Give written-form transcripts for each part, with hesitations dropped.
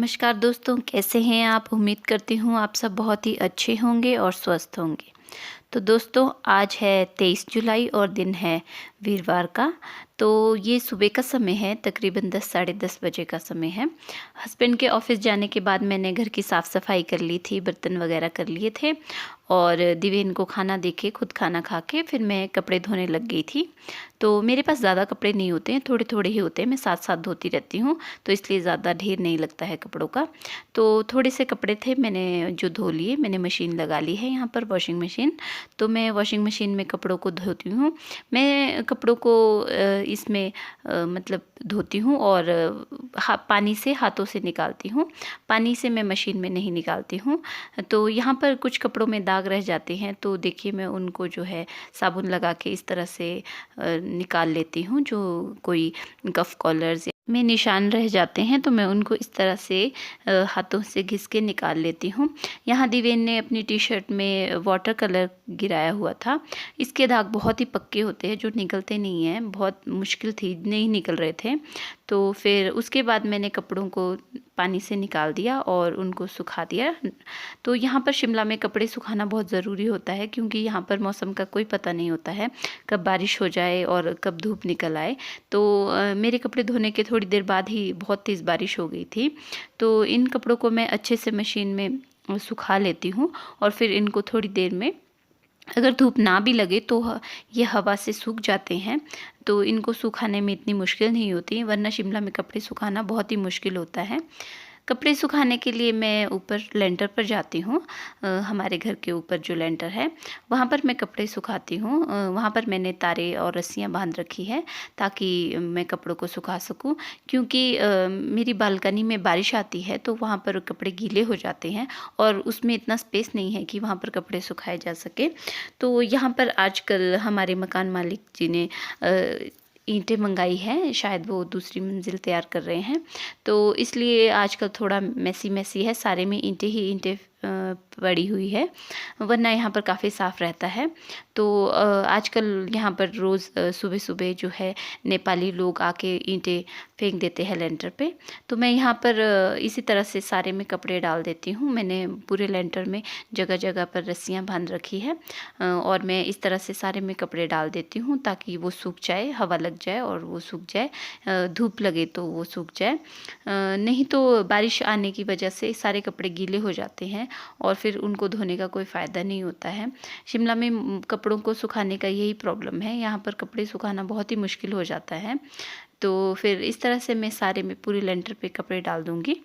नमस्कार दोस्तों, कैसे हैं आप? उम्मीद करती हूँ आप सब बहुत ही अच्छे होंगे और स्वस्थ होंगे। तो दोस्तों, आज है 23 जुलाई और दिन है वीरवार का। तो ये सुबह का समय है, तकरीबन 10 साढ़े 10 बजे का समय है। हस्बैंड के ऑफ़िस जाने के बाद मैंने घर की साफ़-सफ़ाई कर ली थी, बर्तन वग़ैरह कर लिए थे और दिव्यन को खाना दे के, खुद खाना खा के फिर मैं कपड़े धोने लग गई थी। तो मेरे पास ज़्यादा कपड़े नहीं होते हैं, थोड़े-थोड़े ही होते हैं, मैं साथ-साथ धोती रहती हूँ, तो इसलिए ज़्यादा ढेर नहीं लगता है कपड़ों का। तो थोड़े से कपड़े थे, मैंने जो धो लिए, मैंने मशीन लगा ली है यहाँ पर, वॉशिंग मशीन। तो मैं वॉशिंग मशीन में कपड़ों को धोती हूँ। मैं कपड़ों को इसमें मतलब धोती हूँ और पानी से हाथों से निकालती हूँ। पानी से मैं मशीन में नहीं निकालती हूँ। तो यहाँ पर कुछ कपड़ों में दाग रह जाते हैं, तो देखिए मैं उनको जो है साबुन लगा के इस तरह से निकाल लेती हूँ। जो कोई कफ कॉलर्स में निशान रह जाते हैं तो मैं उनको इस तरह से हाथों से घिस के निकाल लेती हूँ। यहाँ दिवेन ने अपनी टी-शर्ट में वाटर कलर गिराया हुआ था। इसके दाग बहुत ही पक्के होते हैं जो निकलते नहीं हैं, बहुत मुश्किल थी, नहीं निकल रहे थे। तो फिर उसके बाद मैंने कपड़ों को पानी से निकाल दिया और उनको सुखा दिया। तो यहाँ पर शिमला में कपड़े सुखाना बहुत ज़रूरी होता है, क्योंकि यहाँ पर मौसम का कोई पता नहीं होता है, कब बारिश हो जाए और कब धूप निकल आए। तो मेरे कपड़े धोने के थोड़ी देर बाद ही बहुत तेज़ बारिश हो गई थी। तो इन कपड़ों को मैं अच्छे से मशीन में सुखा लेती हूँ और फिर इनको थोड़ी देर में, अगर धूप ना भी लगे तो ये हवा से सूख जाते हैं। तो इनको सुखाने में इतनी मुश्किल नहीं होती, वरना शिमला में कपड़े सुखाना बहुत ही मुश्किल होता है। कपड़े सुखाने के लिए मैं ऊपर लेंटर पर जाती हूँ। हमारे घर के ऊपर जो लेंटर है, वहाँ पर मैं कपड़े सुखाती हूँ। वहाँ पर मैंने तारे और रस्सियाँ बांध रखी है ताकि मैं कपड़ों को सुखा सकूँ, क्योंकि मेरी बालकनी में बारिश आती है तो वहाँ पर कपड़े गीले हो जाते हैं और उसमें इतना स्पेस नहीं है कि वहाँ पर कपड़े सुखाए जा सके। तो यहाँ पर आजकल हमारे मकान मालिक जी ने ईंटें मंगाई हैं, शायद वो दूसरी मंजिल तैयार कर रहे हैं, तो इसलिए आजकल थोड़ा मेसी है, सारे में ईंटें ही ईंटें पड़ी हुई है, वरना यहाँ पर काफ़ी साफ़ रहता है। तो आजकल यहाँ पर रोज़ सुबह-सुबह जो है नेपाली लोग आके ईंटें फेंक देते हैं लेंटर पे। तो मैं यहाँ पर इसी तरह से सारे में कपड़े डाल देती हूँ। मैंने पूरे लेंटर में जगह-जगह पर रस्सियाँ बाँध रखी है और मैं इस तरह से सारे में कपड़े डाल देती हूँ ताकि वो सूख जाए, हवा लग जाए और वो सूख जाए, धूप लगे तो वो सूख जाए। नहीं तो बारिश आने की वजह से सारे कपड़े गीले हो जाते हैं और फिर उनको धोने का कोई फ़ायदा नहीं होता है। शिमला में कपड़ों को सुखाने का यही प्रॉब्लम है, यहाँ पर कपड़े सुखाना बहुत ही मुश्किल हो जाता है। तो फिर इस तरह से मैं सारे में पूरे लेंटर पे कपड़े डाल दूँगी।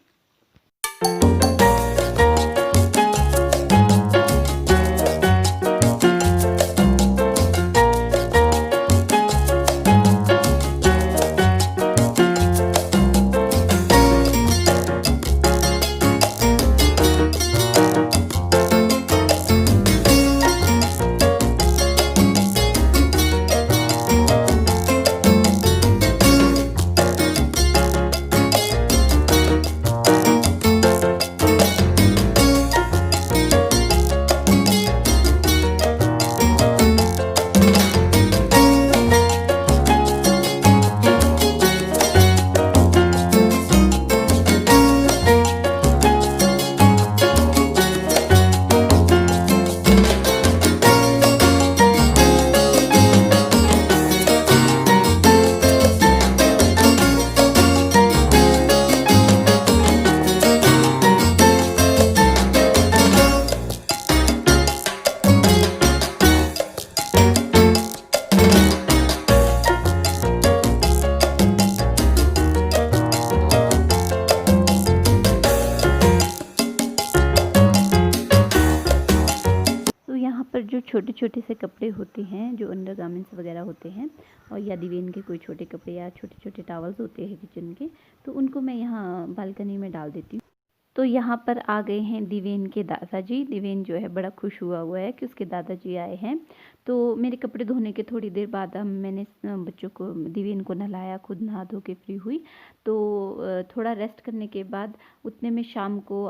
यहाँ पर जो छोटे-छोटे से कपड़े होते हैं, जो अंडरगारमेंट्स वगैरह होते हैं और या दिवेन के कोई छोटे कपड़े या छोटे-छोटे टॉवल्स होते हैं किचन के, तो उनको मैं यहाँ बालकनी में डाल देती हूँ। तो यहाँ पर आ गए हैं दिवेन के दादाजी। दिवेन जो है बड़ा खुश हुआ है कि उसके दादाजी आए हैं। तो मेरे कपड़े धोने के थोड़ी देर बाद मैंने बच्चों को, दिवेन को नहलाया, खुद नहा धो के फ्री हुई। तो थोड़ा रेस्ट करने के बाद उतने में शाम को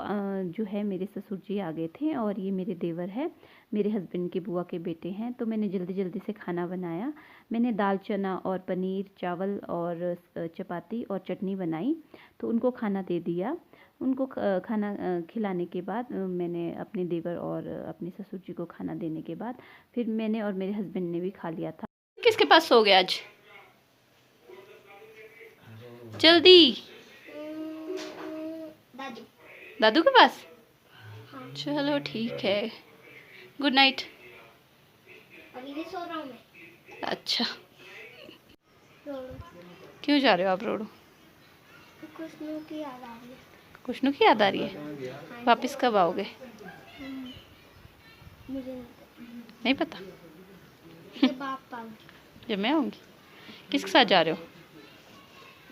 जो है मेरे ससुर जी आ गए थे और ये मेरे देवर है, मेरे हस्बैंड के बुआ के बेटे हैं। तो मैंने जल्दी से खाना बनाया। मैंने दाल चना और पनीर, चावल और चपाती और चटनी बनाई, तो उनको खाना दे दिया। उनको खाना खिलाने के बाद मैंने अपने देवर और अपने ससुर जी को खाना देने के बाद फिर मैंने और मेरे हस्बैंड ने भी खा लिया था। किसके पास सो गया आज? जल्दी। दादू। दादू के पास? हाँ। चलो ठीक है, गुड नाइट। अभी भी सो रहा हूँ मैं। अच्छा, रोडो। क्यों जा रहे हो आप रोडो? खुशनू की याद आ रही है। खुशनू की याद आ रही है? वापस कब आओगे? मुझे नहीं पता। जब आप आओगे। जब मैं आऊँगी। किसके साथ जा रहे हो?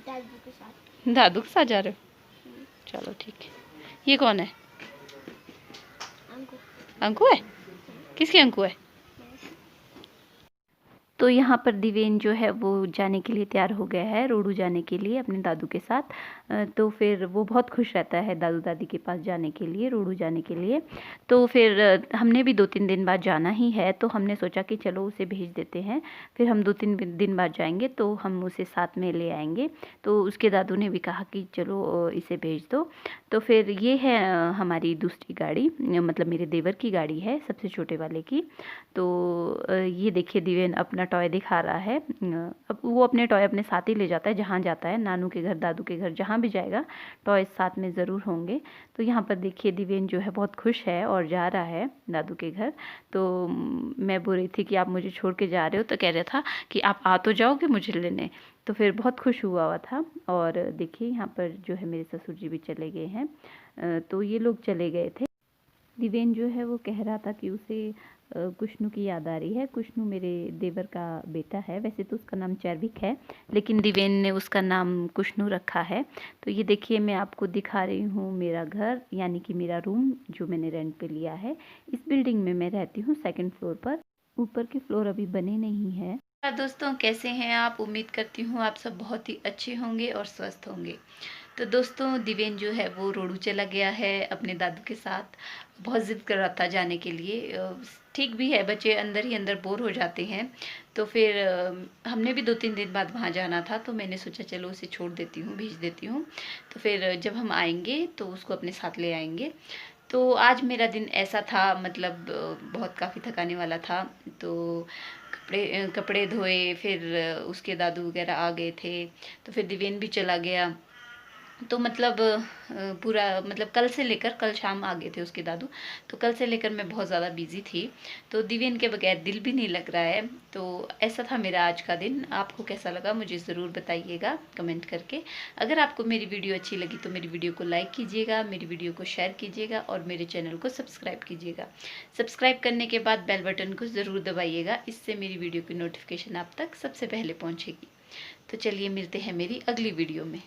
दादू के साथ। दादू के साथ जा रहे हो? चलो ठीक है। ये कौन है? अंकु। अंकु है? किसकी अंकु है? तो यहाँ पर दिवेन जो है वो जाने के लिए तैयार हो गया है, रोडू जाने के लिए अपने दादू के साथ। तो फिर वो बहुत खुश रहता है दादू दादी के पास जाने के लिए, रोडू जाने के लिए। तो फिर हमने भी 2-3 दिन बाद जाना ही है, तो हमने सोचा कि चलो उसे भेज देते हैं। फिर हम 2-3 दिन बाद जाएंगे तो हम उसे साथ में ले आएंगे। तो उसके दादू ने भी कहा कि चलो इसे भेज दो। तो फिर ये है हमारी दूसरी गाड़ी, मतलब मेरे देवर की गाड़ी है, सबसे छोटे वाले की। तो ये देखिए दिवेन अपना टॉय दिखा रहा है। अब वो अपने टॉय अपने साथ ही ले जाता है जहाँ जाता है, नानू के घर, दादू के घर, जहाँ भी जाएगा टॉय साथ में ज़रूर होंगे। तो यहाँ पर देखिए दिवेन जो है बहुत खुश है और जा रहा है दादू के घर। तो मैं बोल रही थी कि आप मुझे छोड़ के जा रहे हो, तो कह रहा था कि आप आ तो जाओगे मुझे लेने। तो फिर बहुत खुश हुआ था। और देखिए यहाँ पर जो है मेरे ससुर जी भी चले गए हैं। तो ये लोग चले गए थे। दिवेन जो है वो कह रहा था कि उसे कुशनू की याद आ रही है। कुशनू मेरे देवर का बेटा है, वैसे तो उसका नाम चैरविक है, लेकिन दिवेन ने उसका नाम कुशनू रखा है। तो ये देखिए मैं आपको दिखा रही हूँ मेरा घर, यानी कि मेरा रूम जो मैंने रेंट पे लिया है। इस बिल्डिंग में मैं रहती हूँ 2nd फ्लोर पर। ऊपर के फ्लोर अभी बने नहीं है। दोस्तों कैसे हैं आप? उम्मीद करती हूँ आप सब बहुत ही अच्छे होंगे और स्वस्थ होंगे। तो दोस्तों दिवेन जो है वो रोडू चला गया है अपने दादू के साथ। बहुत ज़िद कर रहा था जाने के लिए। ठीक भी है, बच्चे अंदर ही अंदर बोर हो जाते हैं। तो फिर हमने भी 2-3 दिन बाद वहाँ जाना था, तो मैंने सोचा चलो उसे छोड़ देती हूँ, भेज देती हूँ। तो फिर जब हम आएंगे तो उसको अपने साथ ले आएंगे। तो आज मेरा दिन ऐसा था, मतलब बहुत काफ़ी थकाने वाला था। तो कपड़े धोए, फिर उसके दादू वगैरह आ गए थे। तो फिर दिवेन भी चला गया। तो मतलब पूरा, मतलब कल से लेकर, कल शाम आ गए थे उसके दादू। तो कल से लेकर मैं बहुत ज़्यादा बिजी थी। तो दिवेन के बगैर दिल भी नहीं लग रहा है। तो ऐसा था मेरा आज का दिन। आपको कैसा लगा मुझे ज़रूर बताइएगा कमेंट करके। अगर आपको मेरी वीडियो अच्छी लगी तो मेरी वीडियो को लाइक कीजिएगा, मेरी वीडियो को शेयर कीजिएगा और मेरे चैनल को सब्सक्राइब कीजिएगा। सब्सक्राइब करने के बाद बेल बटन को ज़रूर दबाइएगा, इससे मेरी वीडियो की नोटिफिकेशन आप तक सबसे पहले पहुँचेगी। तो चलिए मिलते हैं मेरी अगली वीडियो में।